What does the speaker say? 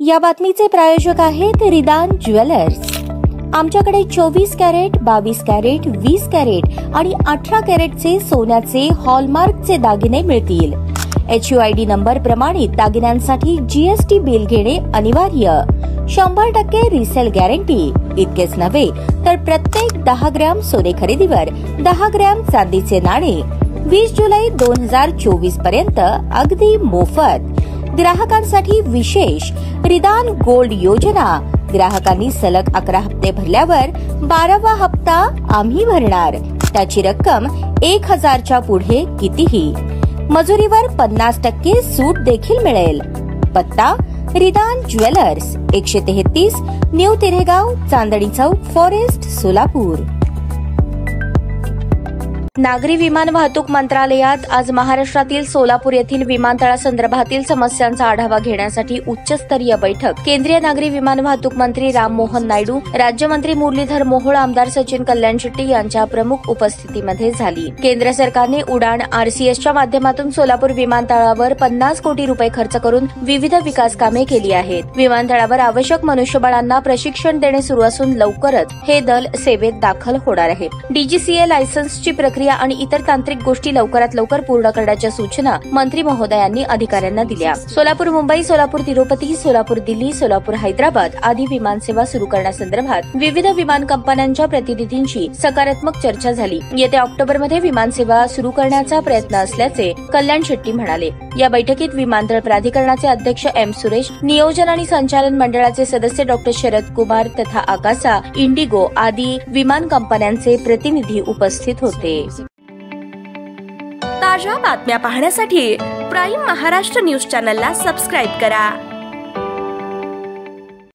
या बातमीचे प्रायोजक आहेत रिदान ज्वेलर्स। आमच्याकडे 24 कॅरेट, 22 कॅरेट, 20 कॅरेट आणि 18 कॅरेटचे सोन्याचे हॉलमार्कचे दागिने मिळतील। HUID नंबर प्रमाणित दागिन्यांसाठी GST बिल घेणे अनिवार्य। 100% रिसेल गॅरंटी। इतकेच नव्हे तर प्रत्येक 10 ग्रॅम सोने खरेदीवर 10 ग्रॅम चांदीचे नाणे 20 जुलै 2024 पर्यंत अगदी मोफत। ग्राहकांसाठी विशेष रिदान गोल्ड योजना। ग्राहकांनी सलग 11 हप्ते भरल्यावर 12वा हप्ता आम्ही भरणार। त्याची रक्कम 1000च्या पुढे कितीही। मजुरीवर 50% सूट देखील मिळेल। पत्ता रिदान jewellers, 133 new तिरेगाव, Chandni Chowk, forest, Solapur. नागरी विमान वाहतूक मंत्रालयात आज महाराष्ट्रातील सोलापूर येथील विमानतळासंदर्भातील समस्यांचा आढावा घेण्यासाठी उच्चस्तरीय बैठक केंद्रीय नागरी विमान वाहतूक मंत्री राममोहन नायडू, राज्यमंत्री मुरलीधर मोहोळ, आमदार सचिन कल्याण शेट्टी यांच्या प्रमुख उपस्थितीमध्ये झाली। केंद्र सरकारने उडान RCSच्या माध्यमातून सोलापूर विमानतळावर 50 कोटी रुपये खर्च करून विविध विकास कामे केली आहेत। विमानतळावर आवश्यक मनुष्यबळांना प्रशिक्षण देणे सुरू असून लवकरच हे दल सेवेत दाखल होणार आहे। DGCA लायसन्सची प्रक्रिया आणि इतर तांत्रिक गोष्टी लवकरात लवकर पूर्ण करण्याच्या सूचना मंत्री महोदयांनी अधिकाऱ्यांना दिल्या। सोलापूर मुंबई, सोलापूर तिरुपती, सोलापूर दिल्ली, सोलापूर हैदराबाद आदी विमानसेवा सुरू करण्यासंदर्भात विविध विमान कंपन्यांच्या प्रतिनिधींशी सकारात्मक चर्चा झाली। येत्या ऑक्टोबरमध्ये विमानसेवा सुरू करण्याचा प्रयत्न असल्याचे कल्याण शेट्टी म्हणाले। या बैठकीत विमानतळ प्राधिकरणाचे अध्यक्ष M सुरेश, नियोजन आणि संचालन मंडळाचे सदस्य डॉ शरद कुमार तथा आकाशा, इंडिगो आदी विमान कंपन्यांचे प्रतिनिधी उपस्थित होते। ताज्या बातम्या पाहण्यासाठी प्राईम महाराष्ट्र न्यूज चॅनलला सबस्क्राईब करा।